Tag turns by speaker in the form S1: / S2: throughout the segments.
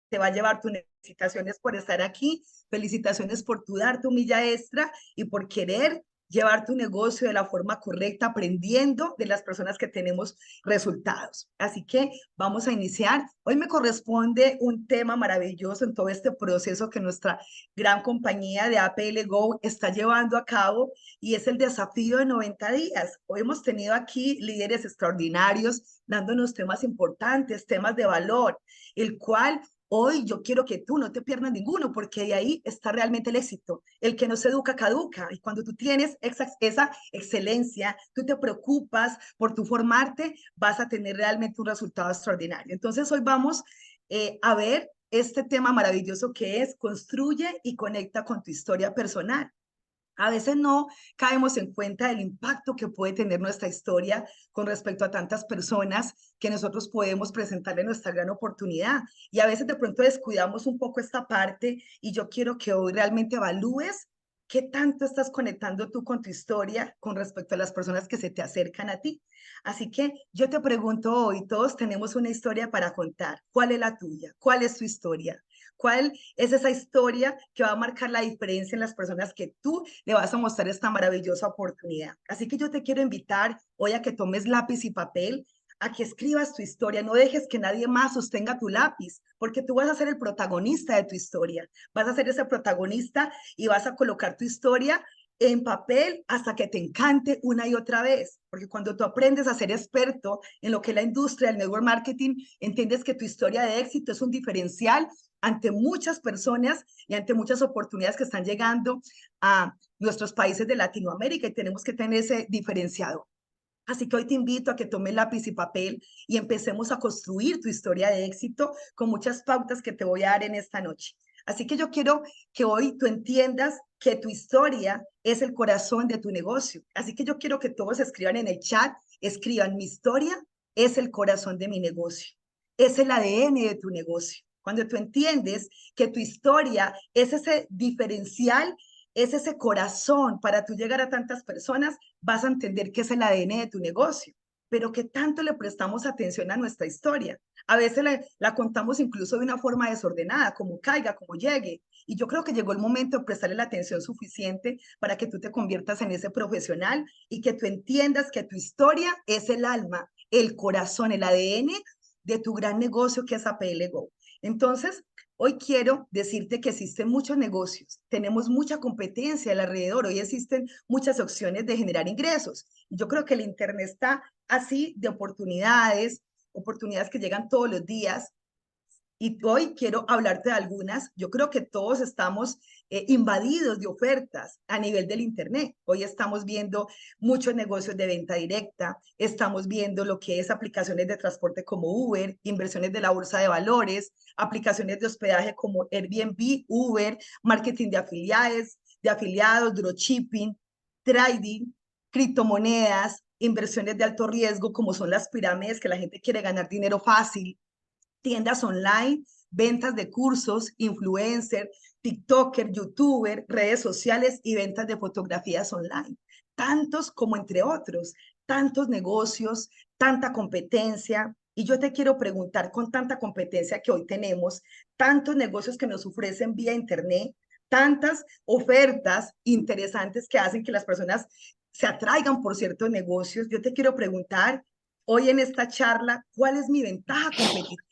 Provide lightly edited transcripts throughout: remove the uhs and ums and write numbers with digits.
S1: te va a llevar tu negocio. Felicitaciones por estar aquí, felicitaciones por tu dar tu milla extra y por querer llevar tu negocio de la forma correcta, aprendiendo de las personas que tenemos resultados. Así que vamos a iniciar. Hoy me corresponde un tema maravilloso en todo este proceso que nuestra gran compañía de APL Go está llevando a cabo y es el desafío de 90 días. Hoy hemos tenido aquí líderes extraordinarios dándonos temas importantes, temas de valor, el cual hoy yo quiero que tú no te pierdas ninguno, porque de ahí está realmente el éxito. El que no se educa, caduca. Y cuando tú tienes esa excelencia, tú te preocupas por tu formarte, vas a tener realmente un resultado extraordinario. Entonces hoy vamos a ver este tema maravilloso que es construye y conecta con tu historia personal. A veces no caemos en cuenta del impacto que puede tener nuestra historia con respecto a tantas personas que nosotros podemos presentarle nuestra gran oportunidad. Y a veces de pronto descuidamos un poco esta parte y yo quiero que hoy realmente evalúes qué tanto estás conectando tú con tu historia con respecto a las personas que se te acercan a ti. Así que yo te pregunto hoy, todos tenemos una historia para contar. ¿Cuál es la tuya? ¿Cuál es tu historia? ¿Cuál es esa historia que va a marcar la diferencia en las personas que tú le vas a mostrar esta maravillosa oportunidad? Así que yo te quiero invitar hoy a que tomes lápiz y papel, a que escribas tu historia. No dejes que nadie más sostenga tu lápiz, porque tú vas a ser el protagonista de tu historia. Vas a ser ese protagonista y vas a colocar tu historia en papel hasta que te encante una y otra vez, porque cuando tú aprendes a ser experto en lo que es la industria del network marketing, entiendes que tu historia de éxito es un diferencial ante muchas personas y ante muchas oportunidades que están llegando a nuestros países de Latinoamérica y tenemos que tener ese diferenciador. Así que hoy te invito a que tomes lápiz y papel y empecemos a construir tu historia de éxito con muchas pautas que te voy a dar en esta noche. Así que yo quiero que hoy tú entiendas que tu historia es el corazón de tu negocio. Así que yo quiero que todos escriban en el chat, escriban, mi historia es el corazón de mi negocio, es el ADN de tu negocio. Cuando tú entiendes que tu historia es ese diferencial, es ese corazón para tú llegar a tantas personas, vas a entender que es el ADN de tu negocio, pero que tanto le prestamos atención a nuestra historia. A veces la contamos incluso de una forma desordenada, como caiga, como llegue. Y yo creo que llegó el momento de prestarle la atención suficiente para que tú te conviertas en ese profesional y que tú entiendas que tu historia es el alma, el corazón, el ADN de tu gran negocio que es APL Go. Entonces, hoy quiero decirte que existen muchos negocios, tenemos mucha competencia alrededor, hoy existen muchas opciones de generar ingresos. Yo creo que el Internet está así de oportunidades, oportunidades que llegan todos los días, y hoy quiero hablarte de algunas. Yo creo que todos estamos invadidos de ofertas a nivel del Internet. Hoy estamos viendo muchos negocios de venta directa, estamos viendo lo que es aplicaciones de transporte como Uber, inversiones de la bolsa de valores, aplicaciones de hospedaje como Airbnb, Uber, marketing de afiliados, dropshipping, trading, criptomonedas, inversiones de alto riesgo como son las pirámides que la gente quiere ganar dinero fácil, tiendas online, ventas de cursos, influencer, TikToker, YouTuber, redes sociales y ventas de fotografías online. Tantos como entre otros, tantos negocios, tanta competencia. Y yo te quiero preguntar, con tanta competencia que hoy tenemos, tantos negocios que nos ofrecen vía Internet, tantas ofertas interesantes que hacen que las personas se atraigan por ciertos negocios, yo te quiero preguntar hoy en esta charla, ¿cuál es mi ventaja competitiva?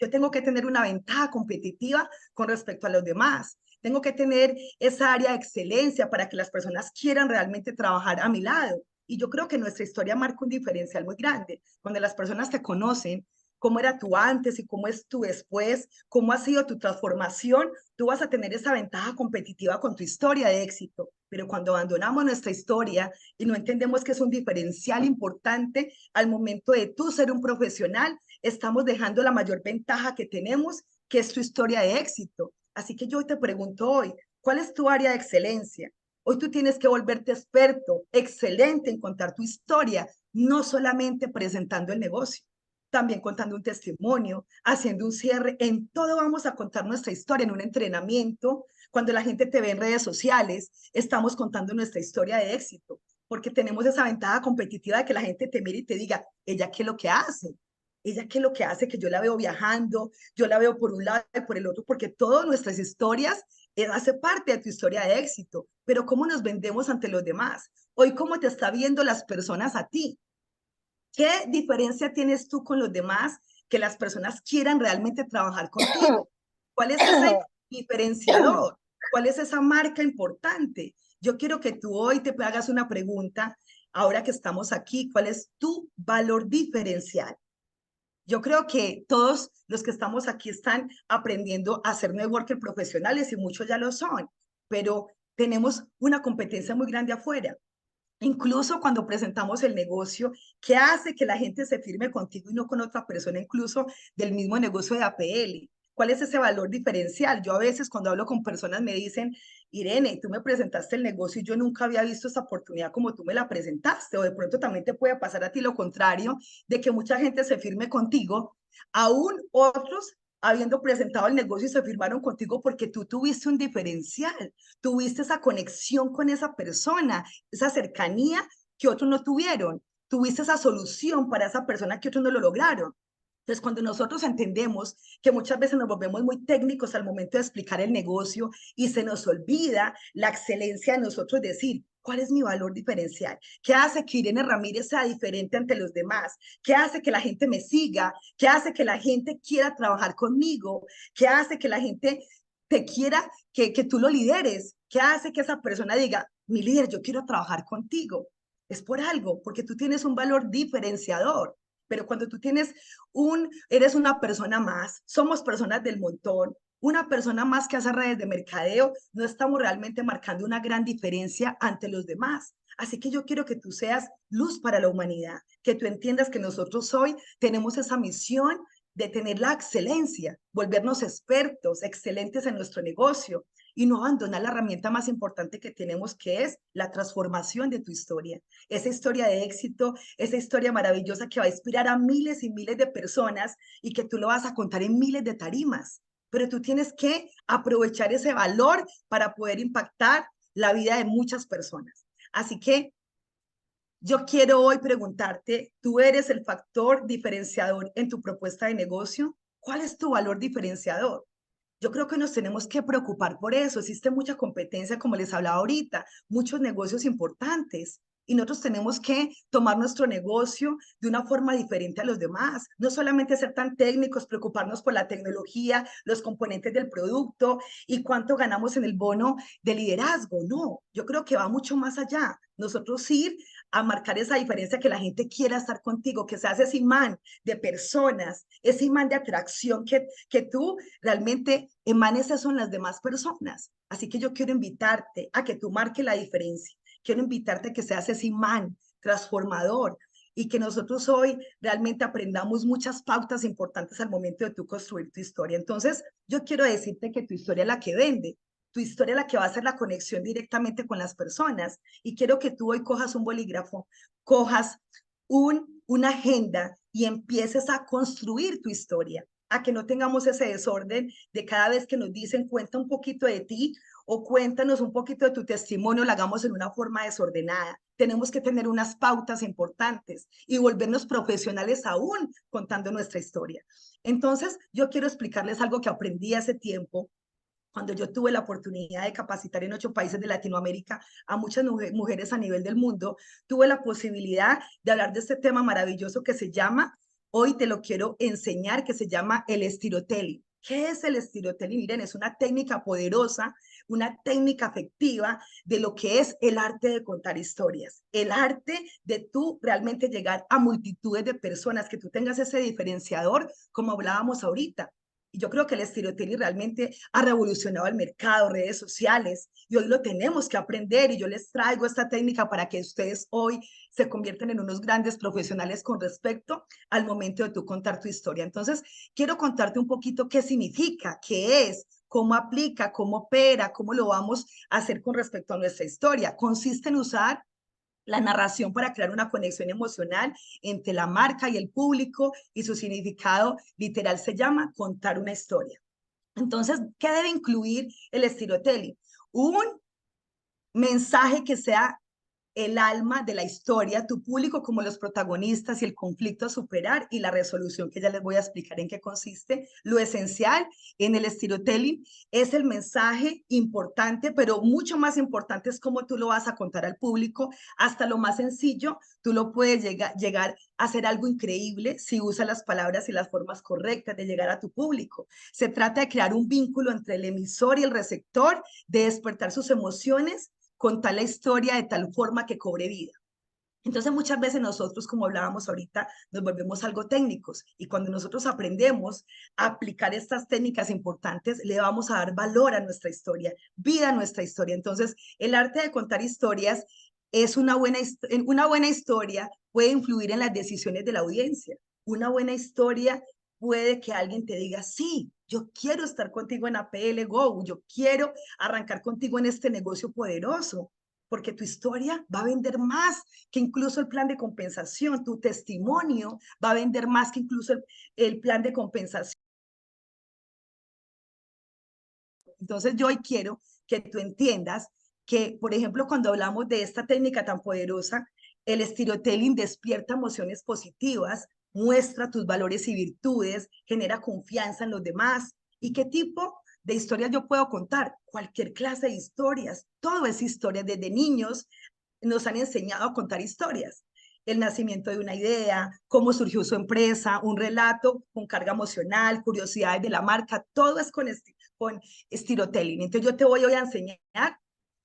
S1: Yo tengo que tener una ventaja competitiva con respecto a los demás. Tengo que tener esa área de excelencia para que las personas quieran realmente trabajar a mi lado. Y yo creo que nuestra historia marca un diferencial muy grande. Cuando las personas te conocen, cómo era tú antes y cómo es tú después, cómo ha sido tu transformación, tú vas a tener esa ventaja competitiva con tu historia de éxito. Pero cuando abandonamos nuestra historia y no entendemos que es un diferencial importante al momento de tú ser un profesional, estamos dejando la mayor ventaja que tenemos, que es tu historia de éxito. Así que yo te pregunto hoy, ¿cuál es tu área de excelencia? Hoy tú tienes que volverte experto, excelente en contar tu historia, no solamente presentando el negocio, también contando un testimonio, haciendo un cierre. En todo vamos a contar nuestra historia, en un entrenamiento. Cuando la gente te ve en redes sociales, estamos contando nuestra historia de éxito, porque tenemos esa ventaja competitiva de que la gente te mire y te diga, ¿ella qué es lo que hace? ella qué es lo que hace, que yo la veo viajando, yo la veo por un lado y por el otro, porque todas nuestras historias hace parte de tu historia de éxito, pero cómo nos vendemos ante los demás. Hoy, cómo te está viendo las personas a ti. ¿Qué diferencia tienes tú con los demás que las personas quieran realmente trabajar contigo? ¿Cuál es ese diferenciador? ¿Cuál es esa marca importante? Yo quiero que tú hoy te hagas una pregunta, ahora que estamos aquí, ¿cuál es tu valor diferencial? Yo creo que todos los que estamos aquí están aprendiendo a ser networker profesionales y muchos ya lo son, pero tenemos una competencia muy grande afuera. Incluso cuando presentamos el negocio, ¿qué hace que la gente se firme contigo y no con otra persona, incluso del mismo negocio de APL? ¿Cuál es ese valor diferencial? Yo a veces cuando hablo con personas me dicen, Irene, tú me presentaste el negocio y yo nunca había visto esta oportunidad como tú me la presentaste. O de pronto también te puede pasar a ti lo contrario, de que mucha gente se firme contigo, aún otros habiendo presentado el negocio y se firmaron contigo porque tú tuviste un diferencial, tuviste esa conexión con esa persona, esa cercanía que otros no tuvieron. Tuviste esa solución para esa persona que otros no lo lograron. Entonces, cuando nosotros entendemos que muchas veces nos volvemos muy técnicos al momento de explicar el negocio y se nos olvida la excelencia de nosotros decir, ¿cuál es mi valor diferencial? ¿Qué hace que Irene Ramírez sea diferente ante los demás? ¿Qué hace que la gente me siga? ¿Qué hace que la gente quiera trabajar conmigo? ¿Qué hace que la gente te quiera, que tú lo lideres? ¿Qué hace que esa persona diga, mi líder, yo quiero trabajar contigo? Es por algo, porque tú tienes un valor diferenciador. Pero cuando tú eres una persona más, somos personas del montón, una persona más que hace redes de mercadeo, no estamos realmente marcando una gran diferencia ante los demás. Así que yo quiero que tú seas luz para la humanidad, que tú entiendas que nosotros hoy tenemos esa misión de tener la excelencia, volvernos expertos, excelentes en nuestro negocio y no abandonar la herramienta más importante que tenemos, que es la transformación de tu historia. Esa historia de éxito, esa historia maravillosa que va a inspirar a miles y miles de personas y que tú lo vas a contar en miles de tarimas. Pero tú tienes que aprovechar ese valor para poder impactar la vida de muchas personas. Así que yo quiero hoy preguntarte, ¿tú eres el factor diferenciador en tu propuesta de negocio? ¿Cuál es tu valor diferenciador? Yo creo que nos tenemos que preocupar por eso. Existe mucha competencia, como les hablaba ahorita, muchos negocios importantes. Y nosotros tenemos que tomar nuestro negocio de una forma diferente a los demás. No solamente ser tan técnicos, preocuparnos por la tecnología, los componentes del producto y cuánto ganamos en el bono de liderazgo. No, yo creo que va mucho más allá. Nosotros ir a marcar esa diferencia, que la gente quiera estar contigo, que seas ese imán de personas, ese imán de atracción que tú realmente emanes eso en las demás personas. Así que yo quiero invitarte a que tú marques la diferencia. Quiero invitarte a que seas ese imán transformador y que nosotros hoy realmente aprendamos muchas pautas importantes al momento de tú construir tu historia. Entonces, yo quiero decirte que tu historia es la que vende, tu historia es la que va a hacer la conexión directamente con las personas. Y quiero que tú hoy cojas un bolígrafo, cojas una agenda y empieces a construir tu historia, a que no tengamos ese desorden de cada vez que nos dicen cuenta un poquito de ti o cuéntanos un poquito de tu testimonio, lo hagamos en una forma desordenada. Tenemos que tener unas pautas importantes y volvernos profesionales aún contando nuestra historia. Entonces, yo quiero explicarles algo que aprendí hace tiempo cuando yo tuve la oportunidad de capacitar en 8 países de Latinoamérica a muchas mujeres a nivel del mundo. Tuve la posibilidad de hablar de este tema maravilloso que se llama, hoy te lo quiero enseñar, que se llama el estirotelling. ¿Qué es el estirotelling? Miren, es una técnica poderosa, una técnica afectiva de lo que es el arte de contar historias, el arte de tú realmente llegar a multitudes de personas, que tú tengas ese diferenciador, como hablábamos ahorita. Y yo creo que el estirotelling realmente ha revolucionado el mercado, redes sociales, y hoy lo tenemos que aprender. Y yo les traigo esta técnica para que ustedes hoy se conviertan en unos grandes profesionales con respecto al momento de tú contar tu historia. Entonces, quiero contarte un poquito qué significa, qué es, cómo aplica, cómo opera, cómo lo vamos a hacer con respecto a nuestra historia. Consiste en usar la narración para crear una conexión emocional entre la marca y el público, y su significado literal se llama contar una historia. Entonces, ¿qué debe incluir el storytelling? Un mensaje que sea el alma de la historia, tu público como los protagonistas y el conflicto a superar y la resolución, que ya les voy a explicar en qué consiste. Lo esencial en el storytelling es el mensaje importante, pero mucho más importante es cómo tú lo vas a contar al público. Hasta lo más sencillo, tú lo puedes llegar a hacer algo increíble si usas las palabras y las formas correctas de llegar a tu público. Se trata de crear un vínculo entre el emisor y el receptor, de despertar sus emociones, contar la historia de tal forma que cobre vida. Entonces muchas veces nosotros, como hablábamos ahorita, nos volvemos algo técnicos, y cuando nosotros aprendemos a aplicar estas técnicas importantes, le vamos a dar valor a nuestra historia, vida a nuestra historia. Entonces el arte de contar historias es una buena historia puede influir en las decisiones de la audiencia. Una buena historia puede que alguien te diga, sí, yo quiero estar contigo en APL Go, yo quiero arrancar contigo en este negocio poderoso, porque tu historia va a vender más que incluso el plan de compensación. Tu testimonio va a vender más que incluso el plan de compensación. Entonces yo hoy quiero que tú entiendas que, por ejemplo, cuando hablamos de esta técnica tan poderosa, el storytelling despierta emociones positivas, muestra tus valores y virtudes, genera confianza en los demás. ¿Y qué tipo de historias yo puedo contar? Cualquier clase de historias. Todo es historia. Desde niños nos han enseñado a contar historias. El nacimiento de una idea, cómo surgió su empresa, un relato con carga emocional, curiosidades de la marca, todo es con storytelling. Entonces yo te voy hoy a enseñar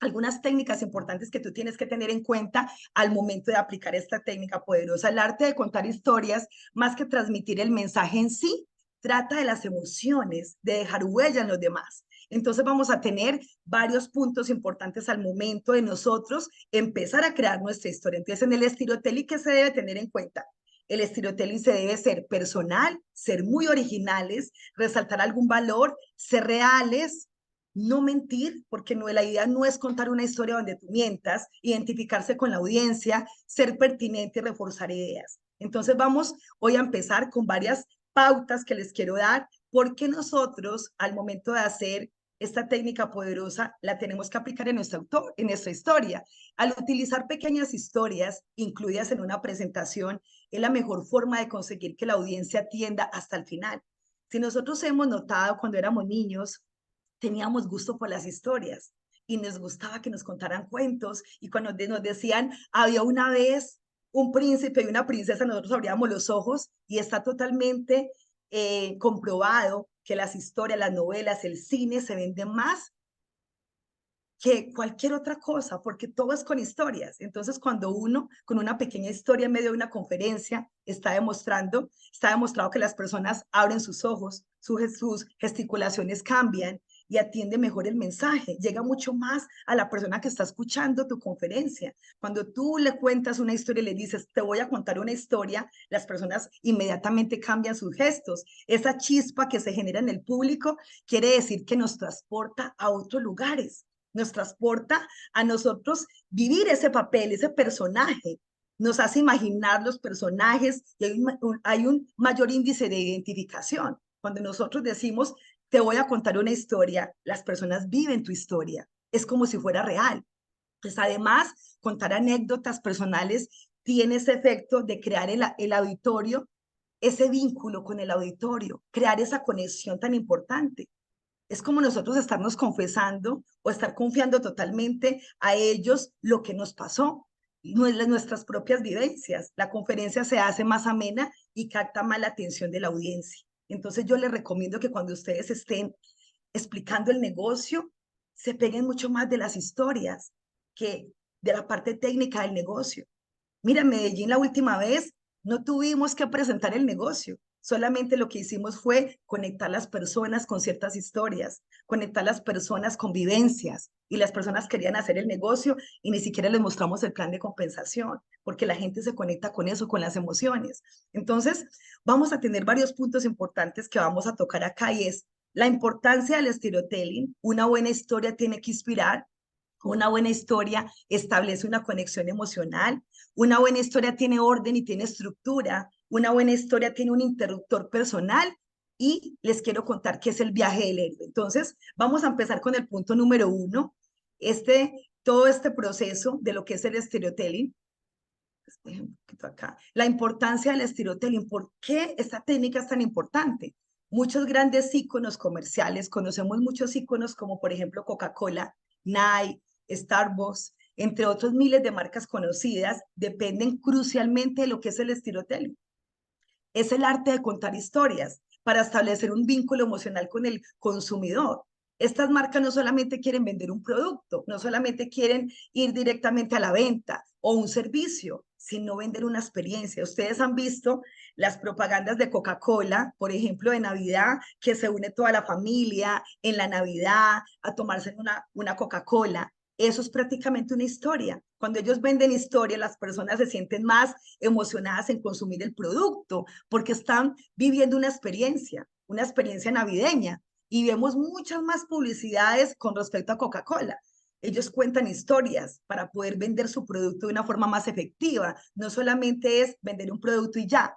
S1: algunas técnicas importantes que tú tienes que tener en cuenta al momento de aplicar esta técnica poderosa. El arte de contar historias, más que transmitir el mensaje en sí, trata de las emociones, de dejar huella en los demás. Entonces vamos a tener varios puntos importantes al momento de nosotros empezar a crear nuestra historia. Entonces en el storytelling, ¿qué se debe tener en cuenta? El storytelling se debe ser personal, ser muy originales, resaltar algún valor, ser reales, no mentir, porque no, la idea no es contar una historia donde tú mientas, identificarse con la audiencia, ser pertinente y reforzar ideas. Entonces vamos hoy a empezar con varias pautas que les quiero dar, porque nosotros al momento de hacer esta técnica poderosa la tenemos que aplicar en nuestra historia. Al utilizar pequeñas historias incluidas en una presentación, es la mejor forma de conseguir que la audiencia atienda hasta el final. Si nosotros hemos notado cuando éramos niños, teníamos gusto por las historias y nos gustaba que nos contaran cuentos, y cuando nos decían, había una vez un príncipe y una princesa, nosotros abríamos los ojos, y está totalmente comprobado que las historias, las novelas, el cine se venden más que cualquier otra cosa, porque todo es con historias. Entonces, cuando uno con una pequeña historia en medio de una conferencia está demostrado que las personas abren sus ojos, sus gesticulaciones cambian y atiende mejor el mensaje, llega mucho más a la persona que está escuchando tu conferencia. Cuando tú le cuentas una historia y le dices, te voy a contar una historia, las personas inmediatamente cambian sus gestos. Esa chispa que se genera en el público quiere decir que nos transporta a otros lugares, nos transporta a nosotros vivir ese papel, ese personaje, nos hace imaginar los personajes, y hay un mayor índice de identificación. Cuando nosotros decimos, te voy a contar una historia, las personas viven tu historia, es como si fuera real. Pues además, contar anécdotas personales tiene ese efecto de crear el auditorio, ese vínculo con el auditorio, crear esa conexión tan importante. Es como nosotros estarnos confesando o estar confiando totalmente a ellos lo que nos pasó, nuestras propias vivencias. La conferencia se hace más amena y capta más la atención de la audiencia. Entonces yo les recomiendo que cuando ustedes estén explicando el negocio, se peguen mucho más de las historias que de la parte técnica del negocio. Mira, en Medellín la última vez no tuvimos que presentar el negocio. Solamente lo que hicimos fue conectar las personas con ciertas historias, conectar las personas con vivencias, y las personas querían hacer el negocio y ni siquiera les mostramos el plan de compensación, porque la gente se conecta con eso, con las emociones. Entonces, vamos a tener varios puntos importantes que vamos a tocar acá, y es la importancia del storytelling. Una buena historia tiene que inspirar. Una buena historia establece una conexión emocional. Una buena historia tiene orden y tiene estructura. Una buena historia tiene un interruptor personal. Y les quiero contar qué es el viaje del héroe. Entonces, vamos a empezar con el punto número 1. Este todo este proceso de lo que es el storytelling. Un poquito acá. La importancia del storytelling. ¿Por qué esta técnica es tan importante? Muchos grandes íconos comerciales, conocemos muchos íconos como por ejemplo Coca-Cola, Nike, Starbucks, entre otros miles de marcas conocidas, dependen crucialmente de lo que es el storytelling. Es el arte de contar historias para establecer un vínculo emocional con el consumidor. Estas marcas no solamente quieren vender un producto, no solamente quieren ir directamente a la venta o un servicio, sino vender una experiencia. Ustedes han visto las propagandas de Coca-Cola, por ejemplo, de Navidad, que se une toda la familia en la Navidad a tomarse una Coca-Cola. Eso es prácticamente una historia. Cuando ellos venden historia, las personas se sienten más emocionadas en consumir el producto porque están viviendo una experiencia navideña. Y vemos muchas más publicidades con respecto a Coca-Cola. Ellos cuentan historias para poder vender su producto de una forma más efectiva. No solamente es vender un producto y ya,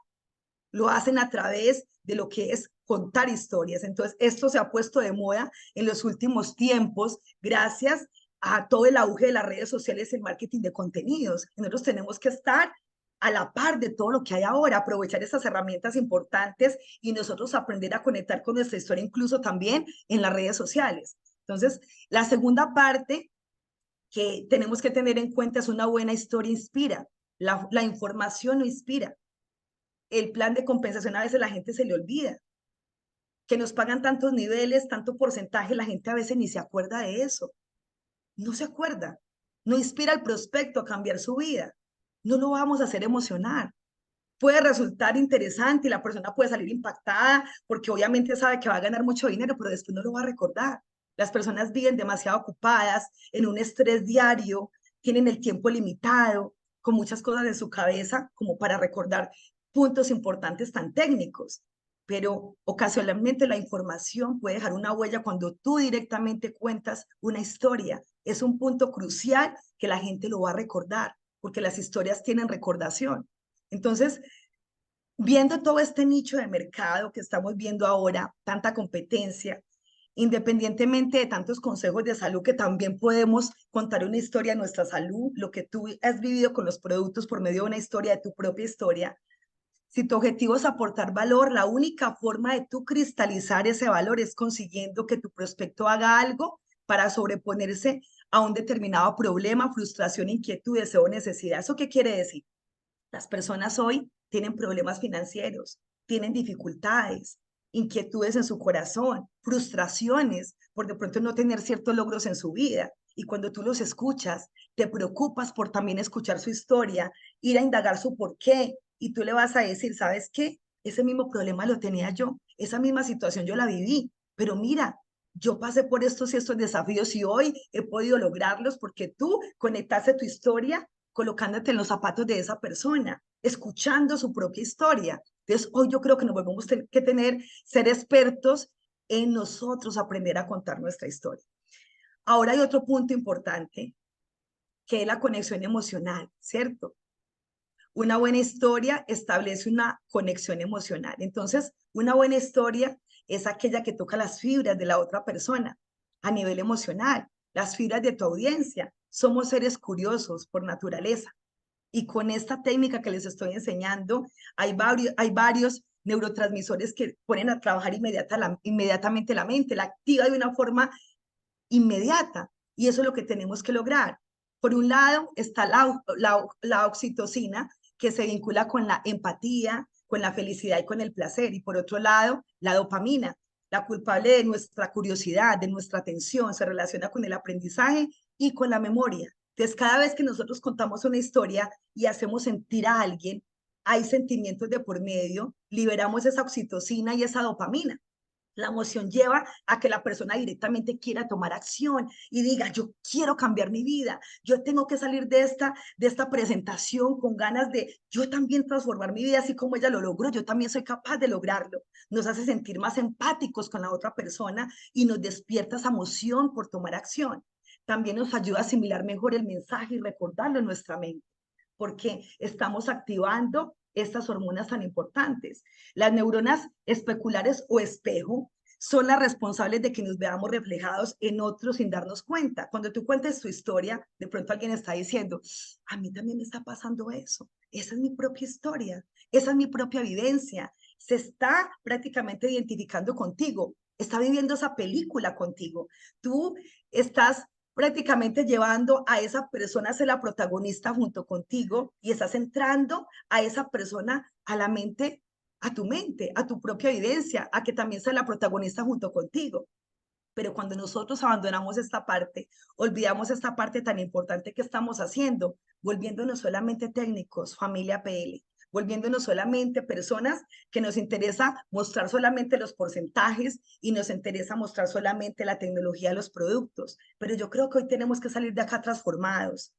S1: lo hacen a través de lo que es contar historias. Entonces, esto se ha puesto de moda en los últimos tiempos gracias a todo el auge de las redes sociales y el marketing de contenidos. Nosotros tenemos que estar a la par de todo lo que hay ahora, aprovechar esas herramientas importantes y nosotros aprender a conectar con nuestra historia incluso también en las redes sociales. Entonces, la segunda parte que tenemos que tener en cuenta es una buena historia inspira, la información no inspira. El plan de compensación a veces la gente se le olvida, que nos pagan tantos niveles, tanto porcentaje, la gente a veces ni se acuerda de eso, no se acuerda, no inspira al prospecto a cambiar su vida, no lo vamos a hacer emocionar. Puede resultar interesante y la persona puede salir impactada porque obviamente sabe que va a ganar mucho dinero, pero después no lo va a recordar. Las personas viven demasiado ocupadas, en un estrés diario, tienen el tiempo limitado, con muchas cosas en su cabeza como para recordar puntos importantes tan técnicos. Pero ocasionalmente la información puede dejar una huella cuando tú directamente cuentas una historia. Es un punto crucial que la gente lo va a recordar, porque las historias tienen recordación. Entonces, viendo todo este nicho de mercado que estamos viendo ahora, tanta competencia, independientemente de tantos consejos de salud que también podemos contar una historia de nuestra salud, lo que tú has vivido con los productos por medio de una historia, de tu propia historia. Si tu objetivo es aportar valor, la única forma de tú cristalizar ese valor es consiguiendo que tu prospecto haga algo para sobreponerse a un determinado problema, frustración, inquietud, deseo o necesidad. ¿Eso qué quiere decir? Las personas hoy tienen problemas financieros, tienen dificultades, inquietudes en su corazón, frustraciones por de pronto no tener ciertos logros en su vida. Y cuando tú los escuchas, te preocupas por también escuchar su historia, ir a indagar su porqué. Y tú le vas a decir, ¿sabes qué? Ese mismo problema lo tenía yo, esa misma situación yo la viví, pero mira, yo pasé por estos y estos desafíos y hoy he podido lograrlos porque tú conectaste tu historia colocándote en los zapatos de esa persona, escuchando su propia historia. Entonces, hoy yo creo que nos volvemos que tener, ser expertos en nosotros aprender a contar nuestra historia. Ahora hay otro punto importante, que es la conexión emocional, ¿cierto? Una buena historia establece una conexión emocional. Entonces, una buena historia es aquella que toca las fibras de la otra persona a nivel emocional, las fibras de tu audiencia. Somos seres curiosos por naturaleza. Y con esta técnica que les estoy enseñando, hay varios neurotransmisores que ponen a trabajar inmediatamente la mente, la activa de una forma inmediata. Y eso es lo que tenemos que lograr. Por un lado está la oxitocina, que se vincula con la empatía, con la felicidad y con el placer. Y por otro lado, la dopamina, la culpable de nuestra curiosidad, de nuestra atención, se relaciona con el aprendizaje y con la memoria. Entonces, cada vez que nosotros contamos una historia y hacemos sentir a alguien, hay sentimientos de por medio, liberamos esa oxitocina y esa dopamina. La emoción lleva a que la persona directamente quiera tomar acción y diga, yo quiero cambiar mi vida, yo tengo que salir de esta presentación con ganas de yo también transformar mi vida, así como ella lo logró, yo también soy capaz de lograrlo. Nos hace sentir más empáticos con la otra persona y nos despierta esa emoción por tomar acción. También nos ayuda a asimilar mejor el mensaje y recordarlo en nuestra mente, porque estamos activando estas hormonas tan importantes. Las neuronas especulares o espejo son las responsables de que nos veamos reflejados en otros sin darnos cuenta. Cuando tú cuentes tu historia, de pronto alguien está diciendo, a mí también me está pasando eso. Esa es mi propia historia, esa es mi propia vivencia. Se está prácticamente identificando contigo, está viviendo esa película contigo. Tú estás prácticamente llevando a esa persona a ser la protagonista junto contigo y estás entrando a esa persona a la mente, a tu mente, a tu propia vivencia, a que también sea la protagonista junto contigo. Pero cuando nosotros abandonamos esta parte, olvidamos esta parte tan importante que estamos haciendo, volviéndonos solamente técnicos, familia PL, volviéndonos solamente personas que nos interesa mostrar solamente los porcentajes y nos interesa mostrar solamente la tecnología de los productos. Pero yo creo que hoy tenemos que salir de acá transformados.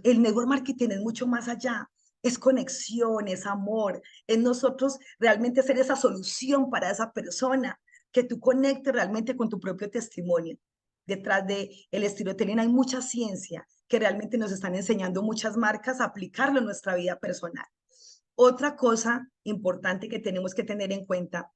S1: El network marketing es mucho más allá. Es conexión, es amor, es nosotros realmente ser esa solución para esa persona, que tú conectes realmente con tu propio testimonio. Detrás de el storytelling hay mucha ciencia que realmente nos están enseñando muchas marcas a aplicarlo en nuestra vida personal. Otra cosa importante que tenemos que tener en cuenta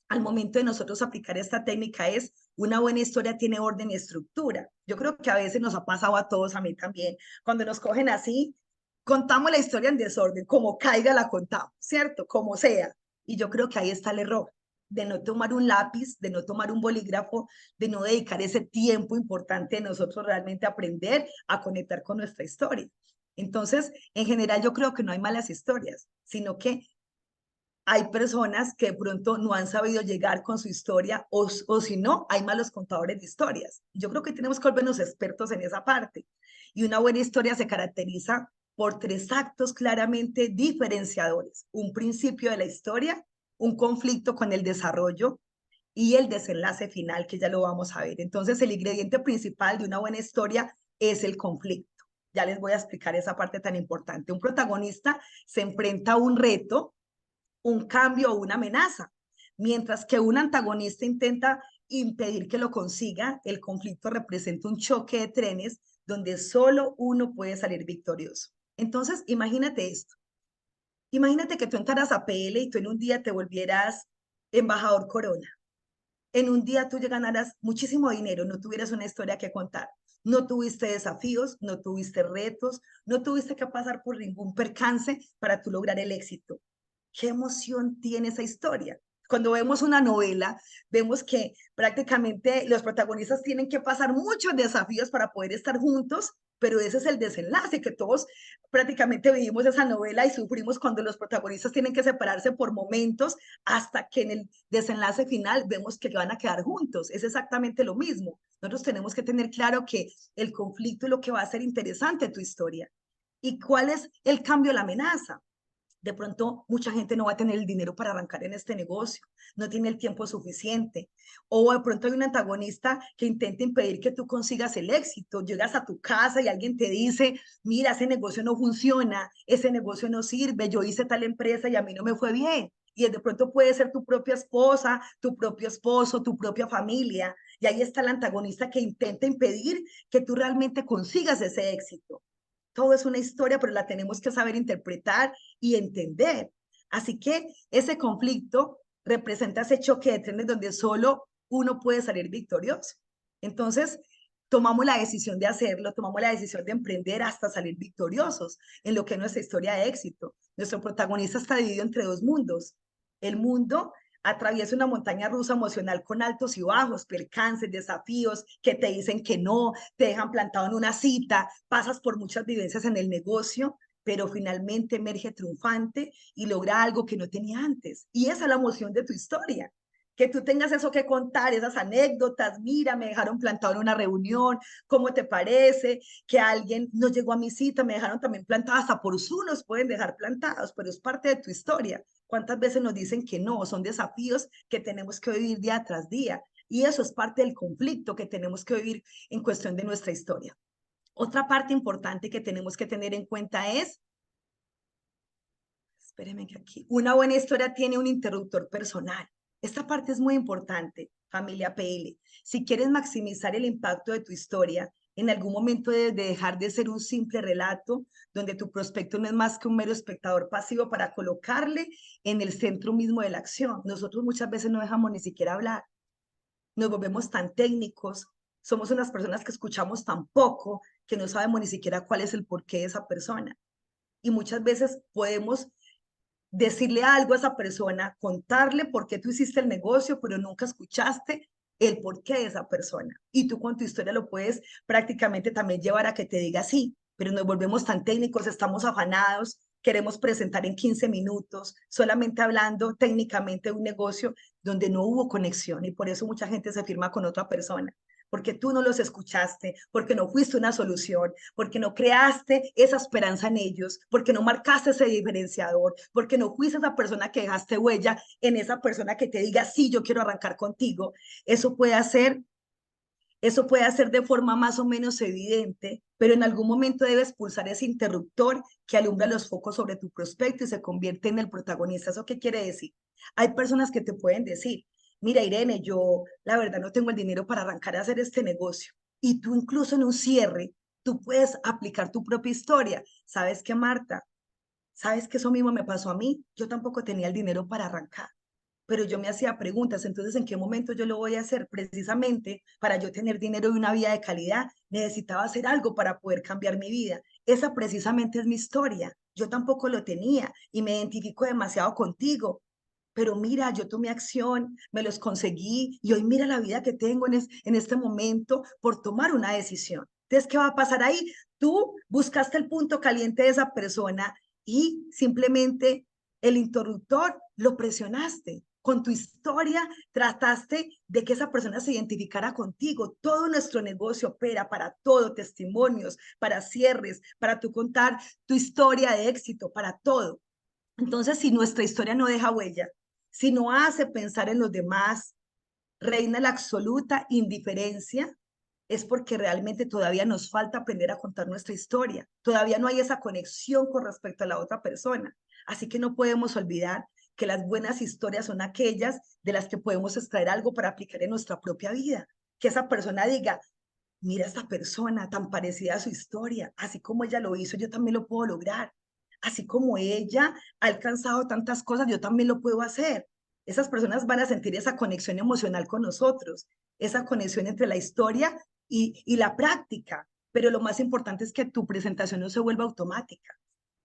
S1: al momento de nosotros aplicar esta técnica es una buena historia tiene orden y estructura. Yo creo que a veces nos ha pasado a todos, a mí también, cuando nos cogen así, contamos la historia en desorden, como caiga la contamos, ¿cierto? Como sea. Y yo creo que ahí está el error, de no tomar un lápiz, de no tomar un bolígrafo, de no dedicar ese tiempo importante de nosotros realmente aprender a conectar con nuestra historia. Entonces, en general, yo creo que no hay malas historias, sino que hay personas que de pronto no han sabido llegar con su historia o si no, hay malos contadores de historias. Yo creo que tenemos que volvernos expertos en esa parte. Y una buena historia se caracteriza por tres actos claramente diferenciadores. Un principio de la historia, un conflicto con el desarrollo y el desenlace final, que ya lo vamos a ver. Entonces, el ingrediente principal de una buena historia es el conflicto. Ya les voy a explicar esa parte tan importante. Un protagonista se enfrenta a un reto, un cambio o una amenaza, mientras que un antagonista intenta impedir que lo consiga. El conflicto representa un choque de trenes donde solo uno puede salir victorioso. Entonces, imagínate esto. Imagínate que tú entraras a PL y tú en un día te volvieras embajador Corona. En un día tú ganaras muchísimo dinero, no tuvieras una historia que contar. No tuviste desafíos, no tuviste retos, no tuviste que pasar por ningún percance para tú lograr el éxito. ¿Qué emoción tiene esa historia? Cuando vemos una novela, vemos que prácticamente los protagonistas tienen que pasar muchos desafíos para poder estar juntos, pero ese es el desenlace, que todos prácticamente vivimos esa novela y sufrimos cuando los protagonistas tienen que separarse por momentos hasta que en el desenlace final vemos que van a quedar juntos. Es exactamente lo mismo. Nosotros tenemos que tener claro que el conflicto es lo que va a hacer interesante tu historia. ¿Y cuál es el cambio, la amenaza? De pronto mucha gente no va a tener el dinero para arrancar en este negocio, no tiene el tiempo suficiente, o de pronto hay un antagonista que intenta impedir que tú consigas el éxito. Llegas a tu casa y alguien te dice, mira, ese negocio no funciona, ese negocio no sirve, yo hice tal empresa y a mí no me fue bien. Y de pronto puede ser tu propia esposa, tu propio esposo, tu propia familia. Y ahí está el antagonista que intenta impedir que tú realmente consigas ese éxito. Todo es una historia, pero la tenemos que saber interpretar y entender. Así que ese conflicto representa ese choque de trenes donde solo uno puede salir victorioso. Entonces, tomamos la decisión de hacerlo, tomamos la decisión de emprender hasta salir victoriosos en lo que es nuestra historia de éxito. Nuestro protagonista está dividido entre dos mundos. El mundo atraviesa una montaña rusa emocional con altos y bajos, percances, desafíos que te dicen que no, te dejan plantado en una cita, pasas por muchas vivencias en el negocio, pero finalmente emerge triunfante y logra algo que no tenía antes. Y esa es la emoción de tu historia. Que tú tengas eso que contar, esas anécdotas, mira, me dejaron plantado en una reunión, ¿cómo te parece? Que alguien no llegó a mi cita, me dejaron también plantado, hasta por su nos pueden dejar plantados, pero es parte de tu historia. ¿Cuántas veces nos dicen que no? Son desafíos que tenemos que vivir día tras día. Y eso es parte del conflicto que tenemos que vivir en cuestión de nuestra historia. Otra parte importante que tenemos que tener en cuenta es, espérenme que aquí, una buena historia tiene un interruptor personal. Esta parte es muy importante, familia PL. Si quieres maximizar el impacto de tu historia, en algún momento debes de dejar de ser un simple relato donde tu prospecto no es más que un mero espectador pasivo para colocarle en el centro mismo de la acción. Nosotros muchas veces no dejamos ni siquiera hablar. nos volvemos tan técnicos, somos unas personas que escuchamos tan poco que no sabemos ni siquiera cuál es el porqué de esa persona. Y muchas veces podemos decirle algo a esa persona, contarle por qué tú hiciste el negocio, pero nunca escuchaste el porqué de esa persona. Y tú con tu historia lo puedes prácticamente también llevar a que te diga sí, pero nos volvemos tan técnicos, estamos afanados, queremos presentar en 15 minutos, solamente hablando técnicamente de un negocio donde no hubo conexión y por eso mucha gente se firma con otra persona porque tú no los escuchaste, porque no fuiste una solución, porque no creaste esa esperanza en ellos, porque no marcaste ese diferenciador, porque no fuiste esa persona que dejaste huella en esa persona que te diga, sí, yo quiero arrancar contigo. Eso puede hacer eso puede hacer de forma más o menos evidente, pero en algún momento debes pulsar ese interruptor que alumbra los focos sobre tu prospecto y se convierte en el protagonista. ¿Eso qué quiere decir? Hay personas que te pueden decir, mira, Irene, yo la verdad no tengo el dinero para arrancar a hacer este negocio. Y tú incluso en un cierre, tú puedes aplicar tu propia historia. ¿Sabes qué, Marta? ¿Sabes que eso mismo me pasó a mí? Yo tampoco tenía el dinero para arrancar, pero yo me hacía preguntas, entonces, ¿en qué momento yo lo voy a hacer? Precisamente para yo tener dinero y una vida de calidad, necesitaba hacer algo para poder cambiar mi vida. Esa precisamente es mi historia. Yo tampoco lo tenía y me identifico demasiado contigo. Pero mira, yo tomé acción, me los conseguí y hoy mira la vida que tengo en este momento por tomar una decisión. Entonces, ¿qué va a pasar ahí? Tú buscaste el punto caliente de esa persona y simplemente el interruptor lo presionaste. Con tu historia trataste de que esa persona se identificara contigo. Todo nuestro negocio opera para todo, testimonios, para cierres, para tú contar tu historia de éxito, para todo. Entonces, si nuestra historia no deja huella, si no hace pensar en los demás, reina la absoluta indiferencia, es porque realmente todavía nos falta aprender a contar nuestra historia. Todavía no hay esa conexión con respecto a la otra persona. Así que no podemos olvidar que las buenas historias son aquellas de las que podemos extraer algo para aplicar en nuestra propia vida. Que esa persona diga, mira esta persona tan parecida a su historia, así como ella lo hizo, yo también lo puedo lograr. Así como ella ha alcanzado tantas cosas, yo también lo puedo hacer. Esas personas van a sentir esa conexión emocional con nosotros, esa conexión entre la historia y la práctica. Pero lo más importante es que tu presentación no se vuelva automática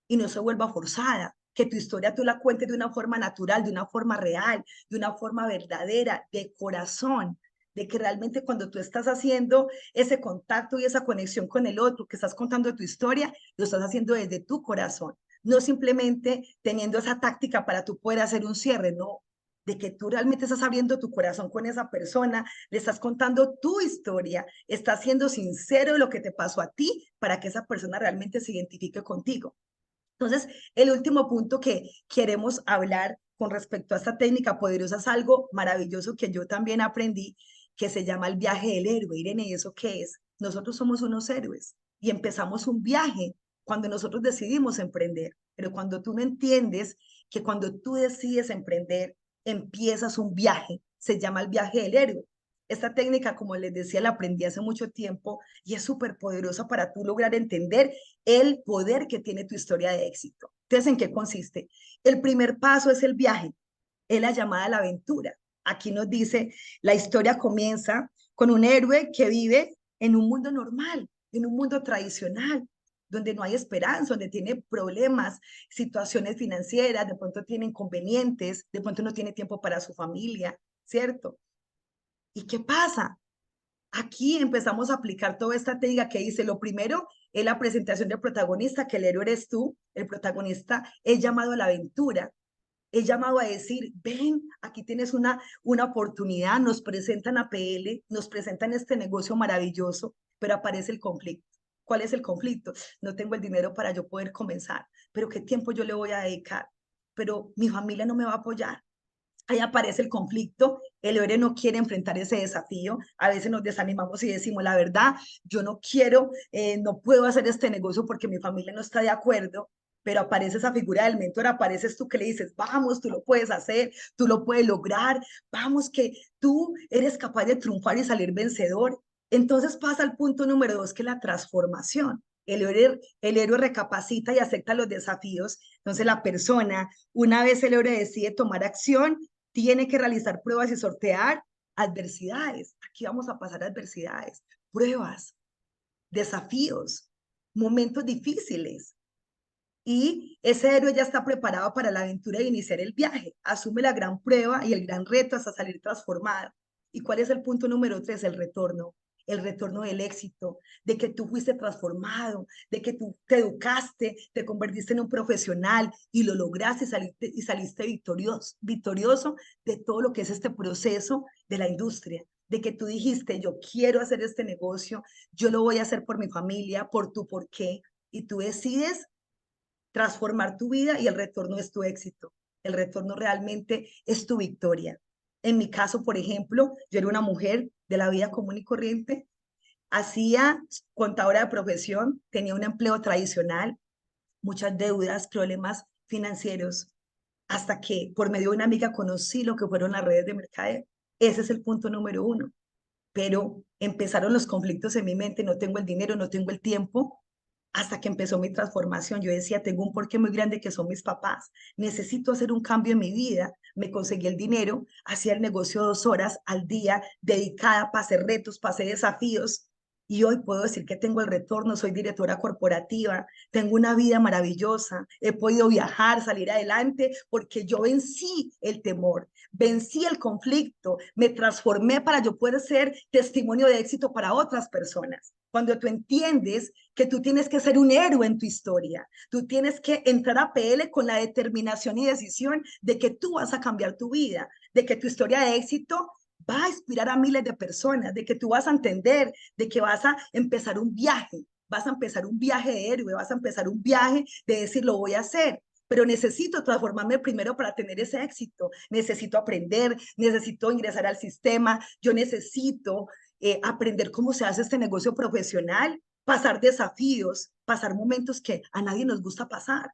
S1: y no se vuelva forzada, que tu historia tú la cuentes de una forma natural, de una forma real, de una forma verdadera, de corazón, de que realmente cuando tú estás haciendo ese contacto y esa conexión con el otro, que estás contando tu historia, lo estás haciendo desde tu corazón, no simplemente teniendo esa táctica para tú poder hacer un cierre, no, de que tú realmente estás abriendo tu corazón con esa persona, le estás contando tu historia, estás siendo sincero de lo que te pasó a ti para que esa persona realmente se identifique contigo. Entonces, el último punto que queremos hablar con respecto a esta técnica poderosa es algo maravilloso que yo también aprendí, que se llama el viaje del héroe. Irene, ¿y eso qué es? Nosotros somos unos héroes y empezamos un viaje cuando nosotros decidimos emprender. Pero cuando tú no entiendes que cuando tú decides emprender, empiezas un viaje, se llama el viaje del héroe. Esta técnica, como les decía, la aprendí hace mucho tiempo y es súper poderosa para tú lograr entender el poder que tiene tu historia de éxito. Entonces, ¿en qué consiste? El primer paso es el viaje, es la llamada a la aventura. Aquí nos dice, la historia comienza con un héroe que vive en un mundo normal, en un mundo tradicional, donde no hay esperanza, donde tiene problemas, situaciones financieras, de pronto tiene inconvenientes, de pronto no tiene tiempo para su familia, ¿cierto? ¿Y qué pasa? Aquí empezamos a aplicar toda esta técnica que dice, lo primero es la presentación del protagonista, que el héroe eres tú, el protagonista es llamado a la aventura, es llamado a decir, ven, aquí tienes una oportunidad, nos presentan a PL, nos presentan este negocio maravilloso, pero aparece el conflicto. ¿Cuál es el conflicto? No tengo el dinero para yo poder comenzar, pero ¿qué tiempo yo le voy a dedicar? Pero mi familia no me va a apoyar. Ahí aparece el conflicto, el héroe no quiere enfrentar ese desafío, a veces nos desanimamos y decimos, la verdad, yo no quiero, no puedo hacer este negocio porque mi familia no está de acuerdo, pero aparece esa figura del mentor, apareces tú que le dices, vamos, tú lo puedes hacer, tú lo puedes lograr, vamos, que tú eres capaz de triunfar y salir vencedor. Entonces pasa al punto número 2, que es la transformación. El héroe recapacita y acepta los desafíos. Entonces la persona, una vez el héroe decide tomar acción, tiene que realizar pruebas y sortear adversidades. Aquí vamos a pasar adversidades, pruebas, desafíos, momentos difíciles. Y ese héroe ya está preparado para la aventura de iniciar el viaje. Asume la gran prueba y el gran reto hasta salir transformado. ¿Y cuál es el punto número 3? El retorno del éxito, de que tú fuiste transformado, de que tú te educaste, te convertiste en un profesional y lo lograste y saliste victorioso de todo lo que es este proceso de la industria, de que tú dijiste, yo quiero hacer este negocio, yo lo voy a hacer por mi familia, por tu por qué, y tú decides transformar tu vida y el retorno es tu éxito. El retorno realmente es tu victoria. En mi caso, por ejemplo, yo era una mujer de la vida común y corriente, hacía contadora de profesión, tenía un empleo tradicional, muchas deudas, problemas financieros, hasta que por medio de una amiga conocí lo que fueron las redes de mercadeo. Ese es el punto número 1. Pero empezaron los conflictos en mi mente, no tengo el dinero, no tengo el tiempo, hasta que empezó mi transformación. Yo decía, tengo un porqué muy grande que son mis papás. Necesito hacer un cambio en mi vida. Me conseguí el dinero, hacía el negocio 2 horas al día, dedicada, pasé retos, pasé desafíos. Y hoy puedo decir que tengo el retorno, soy directora corporativa, tengo una vida maravillosa, he podido viajar, salir adelante, porque yo vencí el temor, vencí el conflicto, me transformé para yo poder ser testimonio de éxito para otras personas. Cuando tú entiendes que tú tienes que ser un héroe en tu historia, tú tienes que entrar a PL con la determinación y decisión de que tú vas a cambiar tu vida, de que tu historia de éxito va a inspirar a miles de personas, de que tú vas a entender, de que vas a empezar un viaje, vas a empezar un viaje de héroe, vas a empezar un viaje de decir, lo voy a hacer, pero necesito transformarme primero para tener ese éxito, necesito aprender, necesito ingresar al sistema, yo necesito aprender cómo se hace este negocio profesional, pasar desafíos, pasar momentos que a nadie nos gusta pasar.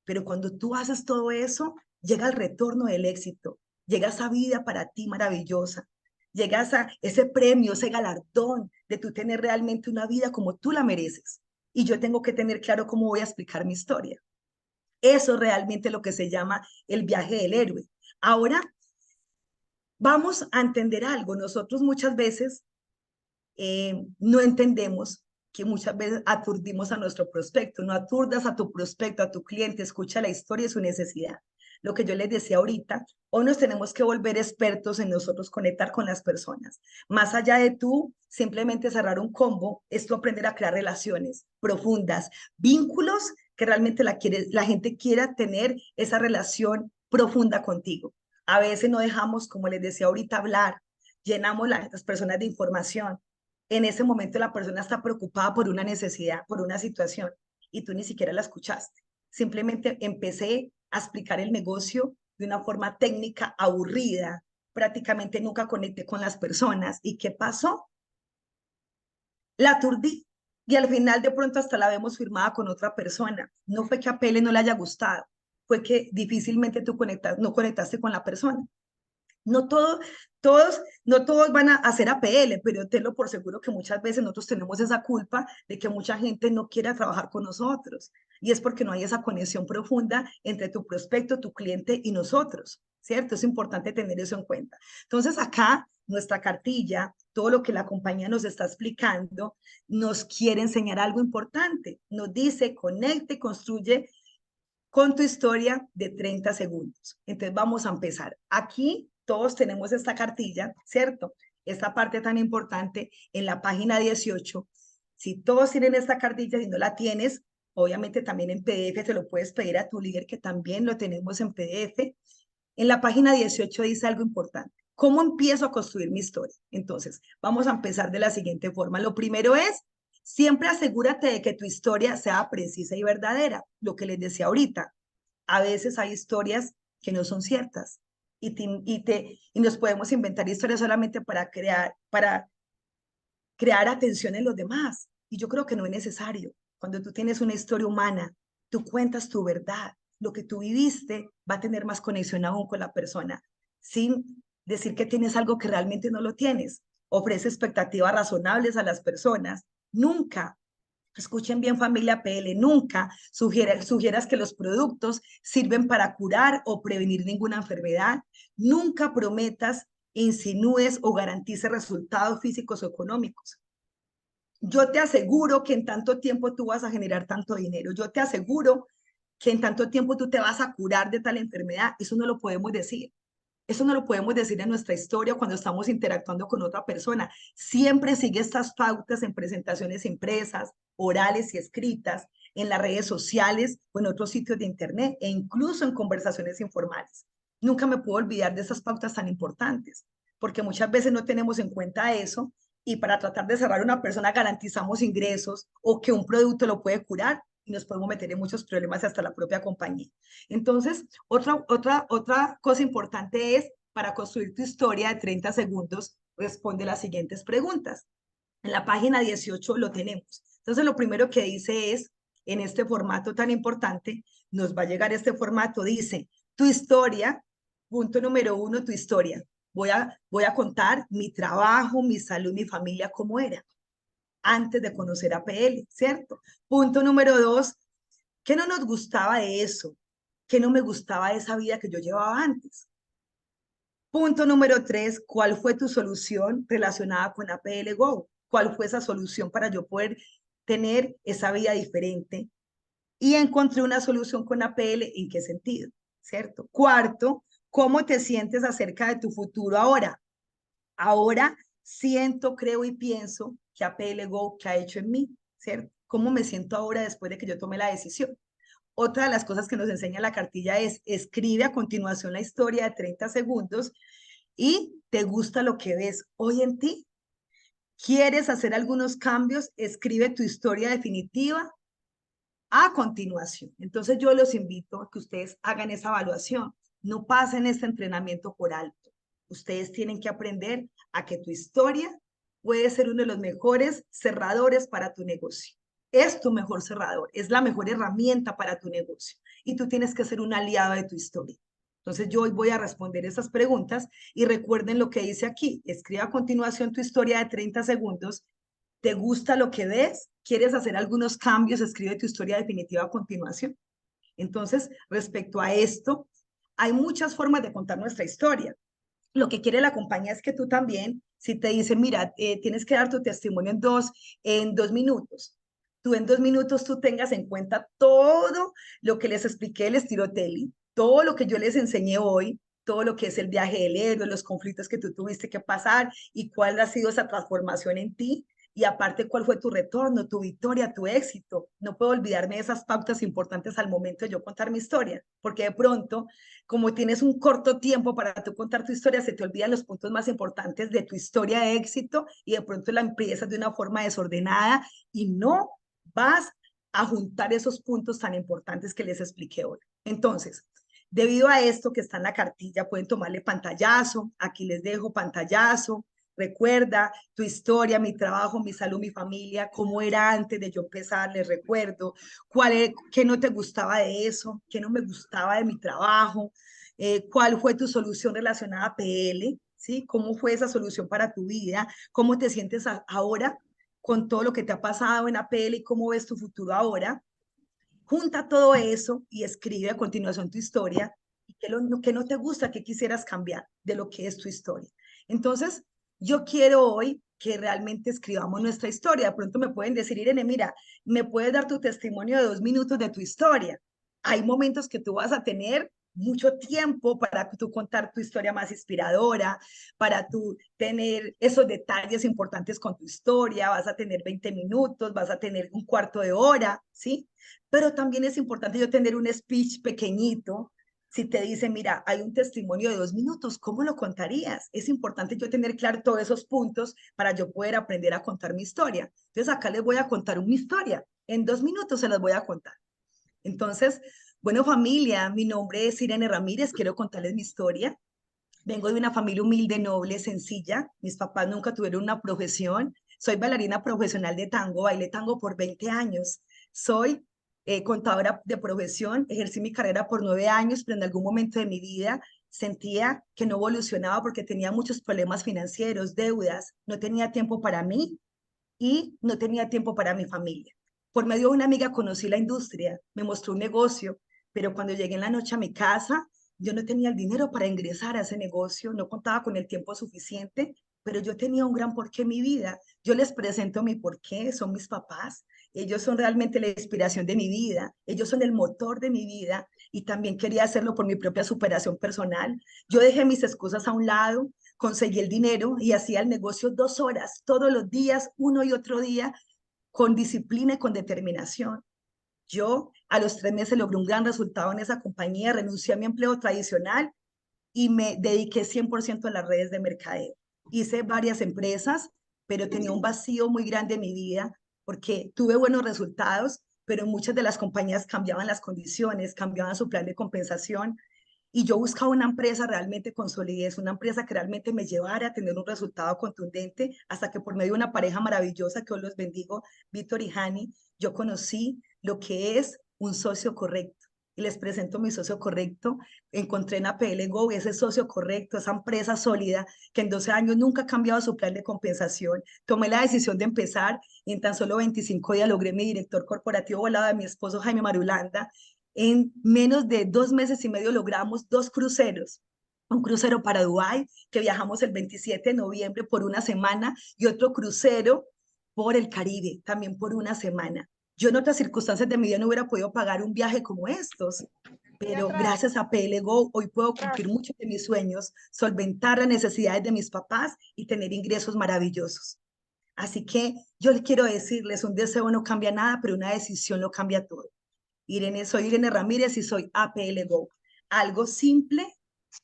S1: Pero cuando tú haces todo eso, llega el retorno del éxito, llega esa vida para ti maravillosa, llega ese premio, ese galardón de tú tener realmente una vida como tú la mereces. Y yo tengo que tener claro cómo voy a explicar mi historia. Eso es realmente lo que se llama el viaje del héroe. Ahora, vamos a entender algo. Nosotros muchas veces no entendemos que muchas veces aturdimos a nuestro prospecto. No aturdas a tu prospecto, a tu cliente, escucha la historia y su necesidad. Lo que yo les decía ahorita, hoy nos tenemos que volver expertos en nosotros conectar con las personas. Más allá de tú simplemente cerrar un combo, es tú aprender a crear relaciones profundas, vínculos que realmente la gente quiera tener esa relación profunda contigo. A veces no dejamos, como les decía ahorita, hablar, llenamos las personas de información. En ese momento la persona está preocupada por una necesidad, por una situación, y tú ni siquiera la escuchaste. Simplemente empecé a explicar el negocio de una forma técnica aburrida, prácticamente nunca conecté con las personas. ¿Y qué pasó? La aturdí. Y al final de pronto hasta la vemos firmada con otra persona. No fue que a Pele no le haya gustado, fue que difícilmente tú no conectaste con la persona. No no todos van a hacer APL, pero tenlo por seguro que muchas veces nosotros tenemos esa culpa de que mucha gente no quiera trabajar con nosotros. Y es porque no hay esa conexión profunda entre tu prospecto, tu cliente y nosotros, ¿cierto? Es importante tener eso en cuenta. Entonces acá, nuestra cartilla, todo lo que la compañía nos está explicando, nos quiere enseñar algo importante. Nos dice, conecte y construye con tu historia de 30 segundos. Entonces vamos a empezar. Aquí todos tenemos esta cartilla, ¿cierto? Esta parte tan importante en la página 18. Si todos tienen esta cartilla, si no la tienes, obviamente también en PDF te lo puedes pedir a tu líder que también lo tenemos en PDF. En la página 18 dice algo importante. ¿Cómo empiezo a construir mi historia? Entonces, vamos a empezar de la siguiente forma. Lo primero es, siempre asegúrate de que tu historia sea precisa y verdadera. Lo que les decía ahorita, a veces hay historias que no son ciertas y nos podemos inventar historias solamente para crear atención en los demás. Y yo creo que no es necesario. Cuando tú tienes una historia humana, tú cuentas tu verdad. Lo que tú viviste va a tener más conexión aún con la persona, sin decir que tienes algo que realmente no lo tienes. Ofrece expectativas razonables a las personas. Nunca, escuchen bien familia PL, nunca sugieras que los productos sirven para curar o prevenir ninguna enfermedad. Nunca prometas insinúes o garantices resultados físicos o económicos. Yo te aseguro que en tanto tiempo tú vas a generar tanto dinero. Yo te aseguro que en tanto tiempo tú te vas a curar de tal enfermedad. Eso no lo podemos decir. Eso no lo podemos decir en nuestra historia cuando estamos interactuando con otra persona. Siempre sigue estas pautas en presentaciones impresas, orales y escritas, en las redes sociales o en otros sitios de internet e incluso en conversaciones informales. Nunca me puedo olvidar de esas pautas tan importantes, porque muchas veces no tenemos en cuenta eso y para tratar de cerrar a una persona garantizamos ingresos o que un producto lo puede curar y nos podemos meter en muchos problemas hasta la propia compañía. Entonces, otra cosa importante es, para construir tu historia de 30 segundos, responde las siguientes preguntas. En la página 18 lo tenemos. Entonces, lo primero que dice es, en este formato tan importante, nos va a llegar este formato, dice, tu historia, punto número 1, tu historia. Voy a contar mi trabajo, mi salud, mi familia, cómo era antes de conocer a PL, ¿cierto? Punto número 2, ¿qué no nos gustaba de eso? ¿Qué no me gustaba de esa vida que yo llevaba antes? Punto número 3, ¿cuál fue tu solución relacionada con APL Go? ¿Cuál fue esa solución para yo poder tener esa vida diferente? Y encontré una solución con APL, ¿en qué sentido? ¿Cierto? Cuarto, ¿cómo te sientes acerca de tu futuro ahora? Ahora siento, creo y pienso que APL Go, ¿qué ha hecho en mí? ¿Cierto? ¿Cómo me siento ahora después de que yo tomé la decisión? Otra de las cosas que nos enseña la cartilla es, escribe a continuación la historia de 30 segundos y te gusta lo que ves hoy en ti. ¿Quieres hacer algunos cambios? Escribe tu historia definitiva a continuación. Entonces yo los invito a que ustedes hagan esa evaluación. No pasen este entrenamiento por alto. Ustedes tienen que aprender a que tu historia puede ser uno de los mejores cerradores para tu negocio. Es tu mejor cerrador, es la mejor herramienta para tu negocio y tú tienes que ser un aliado de tu historia. Entonces yo hoy voy a responder esas preguntas y recuerden lo que dice aquí. Escriba a continuación tu historia de 30 segundos. ¿Te gusta lo que ves? ¿Quieres hacer algunos cambios? Escribe tu historia definitiva a continuación. Entonces, respecto a esto, hay muchas formas de contar nuestra historia. Lo que quiere la compañía es que tú también, si te dice, mira, tienes que dar tu testimonio en 2 minutos, tú en 2 minutos tú tengas en cuenta todo lo que les expliqué del estilo Telly, todo lo que yo les enseñé hoy, todo lo que es el viaje del héroe, los conflictos que tú tuviste que pasar y cuál ha sido esa transformación en ti. Y aparte, ¿cuál fue tu retorno, tu victoria, tu éxito? No puedo olvidarme de esas pautas importantes al momento de yo contar mi historia, porque de pronto como tienes un corto tiempo para tú contar tu historia, se te olvidan los puntos más importantes de tu historia de éxito y de pronto la empiezas de una forma desordenada y no vas a juntar esos puntos tan importantes que les expliqué hoy. Entonces, debido a esto que está en la cartilla, pueden tomarle pantallazo, aquí les dejo pantallazo, recuerda tu historia, mi trabajo, mi salud, mi familia, cómo era antes de yo empezar, les recuerdo, qué no te gustaba de eso, qué no me gustaba de mi trabajo, cuál fue tu solución relacionada a PL, ¿sí? ¿Cómo fue esa solución para tu vida? ¿Cómo te sientes ahora con todo lo que te ha pasado en APL y cómo ves tu futuro ahora? Junta todo eso y escribe a continuación tu historia y qué no te gusta, qué quisieras cambiar de lo que es tu historia. Entonces, yo quiero hoy que realmente escribamos nuestra historia. De pronto me pueden decir, Irene, mira, me puedes dar tu testimonio de 2 minutos de tu historia. Hay momentos que tú vas a tener mucho tiempo para tú contar tu historia más inspiradora, para tú tener esos detalles importantes con tu historia, vas a tener 20 minutos, vas a tener un cuarto de hora, ¿sí? Pero también es importante yo tener un speech pequeñito. Si te dice, mira, hay un testimonio de 2 minutos, ¿cómo lo contarías? Es importante yo tener claro todos esos puntos para yo poder aprender a contar mi historia. Entonces acá les voy a contar una historia. En 2 minutos se las voy a contar. Entonces, bueno, familia, mi nombre es Irene Ramírez, quiero contarles mi historia. Vengo de una familia humilde, noble, sencilla. Mis papás nunca tuvieron una profesión. Soy bailarina profesional de tango, bailé tango por 20 años. Soy contadora de profesión, ejercí mi carrera por 9 años, pero en algún momento de mi vida sentía que no evolucionaba porque tenía muchos problemas financieros, deudas, no tenía tiempo para mí y no tenía tiempo para mi familia. Por medio de una amiga conocí la industria, me mostró un negocio, pero cuando llegué en la noche a mi casa, yo no tenía el dinero para ingresar a ese negocio, no contaba con el tiempo suficiente, pero yo tenía un gran porqué en mi vida. Yo les presento mi porqué, son mis papás, ellos son realmente la inspiración de mi vida, ellos son el motor de mi vida y también quería hacerlo por mi propia superación personal. Yo dejé mis excusas a un lado, conseguí el dinero y hacía el negocio 2 horas todos los días, uno y otro día, con disciplina y con determinación. Yo a los 3 meses logré un gran resultado en esa compañía, renuncié a mi empleo tradicional y me dediqué 100% a las redes de mercadeo. Hice varias empresas, pero tenía un vacío muy grande en mi vida porque tuve buenos resultados, pero muchas de las compañías cambiaban las condiciones, cambiaban su plan de compensación y yo buscaba una empresa realmente con solidez, una empresa que realmente me llevara a tener un resultado contundente, hasta que por medio de una pareja maravillosa, que hoy los bendigo, Víctor y Hani, yo conocí lo que es un socio correcto. Y les presento mi socio correcto. Encontré en APL Go ese socio correcto, esa empresa sólida que en 12 años nunca ha cambiado su plan de compensación. Tomé la decisión de empezar y en tan solo 25 días logré mi director corporativo al lado de mi esposo Jaime Marulanda. En menos de 2 meses y medio logramos 2 cruceros. Un crucero para Dubái, que viajamos el 27 de noviembre por una semana, y otro crucero por el Caribe, también por una semana. Yo en otras circunstancias de mi vida no hubiera podido pagar un viaje como estos, pero gracias a PLGO hoy puedo cumplir muchos de mis sueños, solventar las necesidades de mis papás y tener ingresos maravillosos. Así que yo les quiero decirles, un deseo no cambia nada, pero una decisión lo cambia todo. Irene, soy Irene Ramírez y soy APL Go. Algo simple,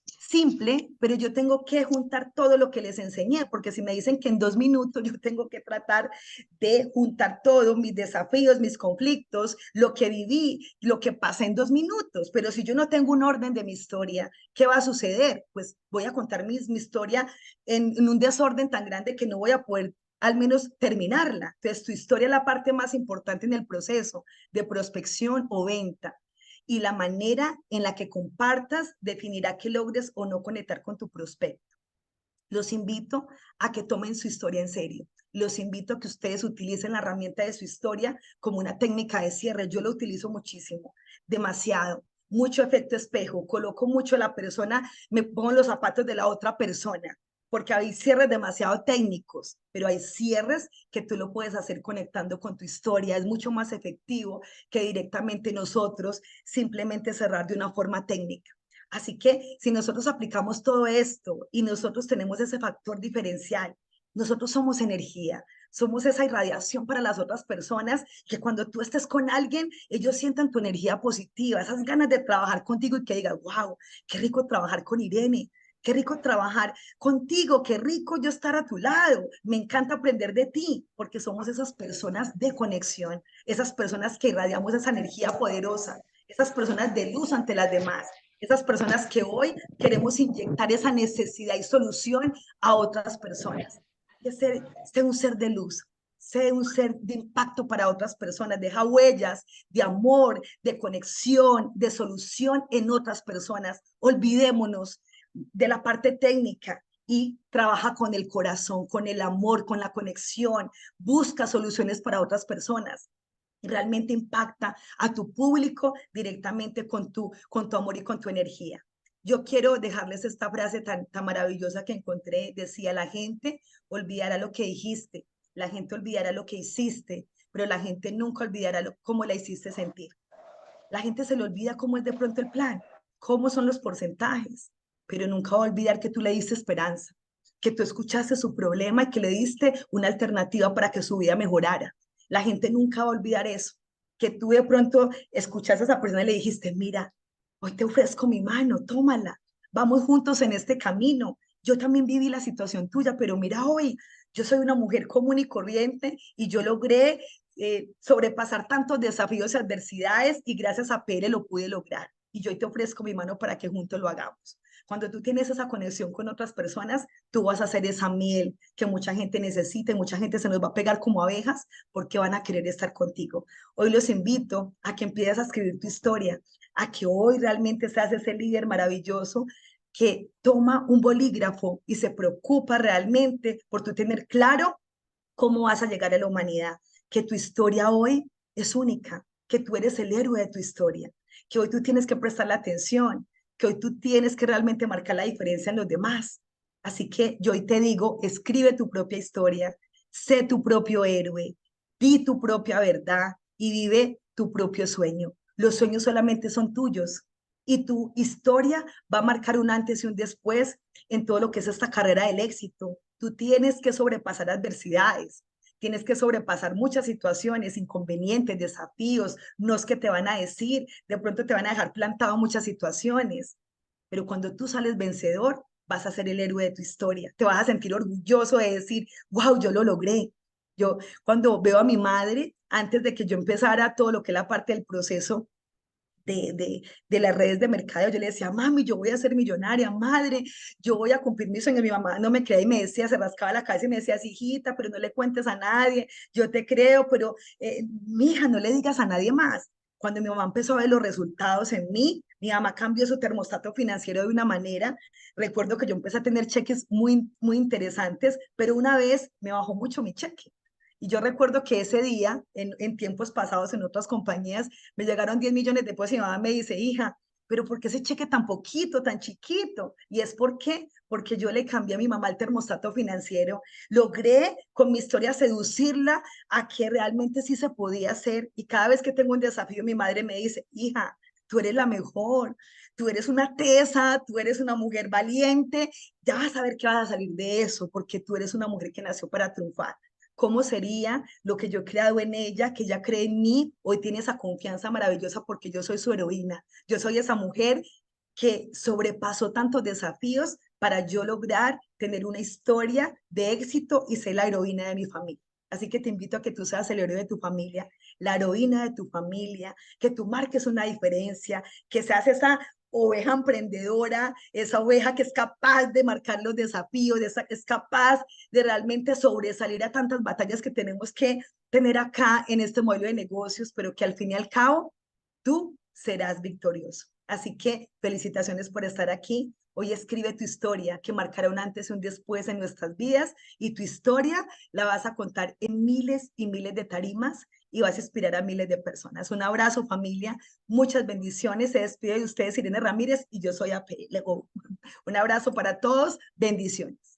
S1: simple, pero yo tengo que juntar todo lo que les enseñé, porque si me dicen que en 2 minutos yo tengo que tratar de juntar todo, mis desafíos, mis conflictos, lo que viví, lo que pasa en 2 minutos, pero si yo no tengo un orden de mi historia, ¿qué va a suceder? Pues voy a contar mi historia en un desorden tan grande que no voy a poder al menos terminarla. Entonces, tu historia es la parte más importante en el proceso de prospección o venta y la manera en la que compartas definirá que logres o no conectar con tu prospecto. Los invito a que tomen su historia en serio. Los invito a que ustedes utilicen la herramienta de su historia como una técnica de cierre. Yo lo utilizo muchísimo, demasiado. Mucho efecto espejo, coloco mucho a la persona, me pongo en los zapatos de la otra persona, porque hay cierres demasiado técnicos, pero hay cierres que tú lo puedes hacer conectando con tu historia. Es mucho más efectivo que directamente nosotros simplemente cerrar de una forma técnica. Así que si nosotros aplicamos todo esto y nosotros tenemos ese factor diferencial, nosotros somos energía, somos esa irradiación para las otras personas, que cuando tú estés con alguien, ellos sientan tu energía positiva, esas ganas de trabajar contigo y que digan, wow, qué rico trabajar con Irene, qué rico trabajar contigo, qué rico yo estar a tu lado, me encanta aprender de ti, porque somos esas personas de conexión, esas personas que irradiamos esa energía poderosa, esas personas de luz ante las demás, esas personas que hoy queremos inyectar esa necesidad y solución a otras personas. Hay que ser un ser de luz, ser un ser de impacto para otras personas, deja huellas de amor, de conexión, de solución en otras personas. Olvidémonos de la parte técnica y trabaja con el corazón, con el amor, con la conexión, busca soluciones para otras personas. Realmente impacta a tu público directamente con tu amor y con tu energía. Yo quiero dejarles esta frase tan maravillosa que encontré. Decía, la gente olvidará lo que dijiste, la gente olvidará lo que hiciste, pero la gente nunca olvidará cómo la hiciste sentir. La gente se le olvida cómo es de pronto el plan, cómo son los porcentajes, pero nunca va a olvidar que tú le diste esperanza, que tú escuchaste su problema y que le diste una alternativa para que su vida mejorara. La gente nunca va a olvidar eso, que tú de pronto escuchaste a esa persona y le dijiste, mira, hoy te ofrezco mi mano, tómala, vamos juntos en este camino. Yo también viví la situación tuya, pero mira hoy, yo soy una mujer común y corriente y yo logré sobrepasar tantos desafíos y adversidades y gracias a Pere lo pude lograr. Y yo hoy te ofrezco mi mano para que juntos lo hagamos. Cuando tú tienes esa conexión con otras personas, tú vas a hacer esa miel que mucha gente necesita y mucha gente se nos va a pegar como abejas porque van a querer estar contigo. Hoy los invito a que empieces a escribir tu historia, a que hoy realmente seas ese líder maravilloso que toma un bolígrafo y se preocupa realmente por tu tener claro cómo vas a llegar a la humanidad, que tu historia hoy es única, que tú eres el héroe de tu historia, que hoy tú tienes que prestarle atención, que hoy tú tienes que realmente marcar la diferencia en los demás. Así que yo hoy te digo, escribe tu propia historia, sé tu propio héroe, di tu propia verdad y vive tu propio sueño. Los sueños solamente son tuyos y tu historia va a marcar un antes y un después en todo lo que es esta carrera del éxito. Tú tienes que sobrepasar adversidades, tienes que sobrepasar muchas situaciones, inconvenientes, desafíos, no es que te van a decir, de pronto te van a dejar plantado muchas situaciones, pero cuando tú sales vencedor, vas a ser el héroe de tu historia, te vas a sentir orgulloso de decir, wow, yo lo logré. Yo cuando veo a mi madre, antes de que yo empezara todo lo que es la parte del proceso de las redes de mercado, yo le decía, mami, yo voy a ser millonaria, madre, yo voy a cumplir mi sueño. Mi mamá no me creía y me decía, se rascaba la cabeza y me decía, hijita, pero no le cuentes a nadie, yo te creo, pero mija, no le digas a nadie más. Cuando mi mamá empezó a ver los resultados en mí, mi mamá cambió su termostato financiero de una manera. Recuerdo que yo empecé a tener cheques muy, muy interesantes, pero una vez me bajó mucho mi cheque. Y yo recuerdo que ese día, en tiempos pasados, en otras compañías, me llegaron 10 millones de pesos y mi mamá me dice, hija, pero ¿por qué ese cheque tan poquito, tan chiquito? Y es porque yo le cambié a mi mamá el termostato financiero. Logré con mi historia seducirla a que realmente sí se podía hacer. Y cada vez que tengo un desafío, mi madre me dice, hija, tú eres la mejor, tú eres una tesa, tú eres una mujer valiente, ya vas a ver que vas a salir de eso, porque tú eres una mujer que nació para triunfar. ¿Cómo sería lo que yo he creado en ella, que ella cree en mí? Hoy tiene esa confianza maravillosa porque yo soy su heroína. Yo soy esa mujer que sobrepasó tantos desafíos para yo lograr tener una historia de éxito y ser la heroína de mi familia. Así que te invito a que tú seas el héroe de tu familia, la heroína de tu familia, que tú marques una diferencia, que seas esa oveja emprendedora, esa oveja que es capaz de marcar los desafíos, es capaz de realmente sobresalir a tantas batallas que tenemos que tener acá en este modelo de negocios, pero que al fin y al cabo tú serás victorioso. Así que felicitaciones por estar aquí. Hoy escribe tu historia que marcará un antes y un después en nuestras vidas y tu historia la vas a contar en miles y miles de tarimas y vas a inspirar a miles de personas. Un abrazo familia, muchas bendiciones. Se despide de ustedes Irene Ramírez y yo soy AP Lego. Un abrazo para todos, bendiciones.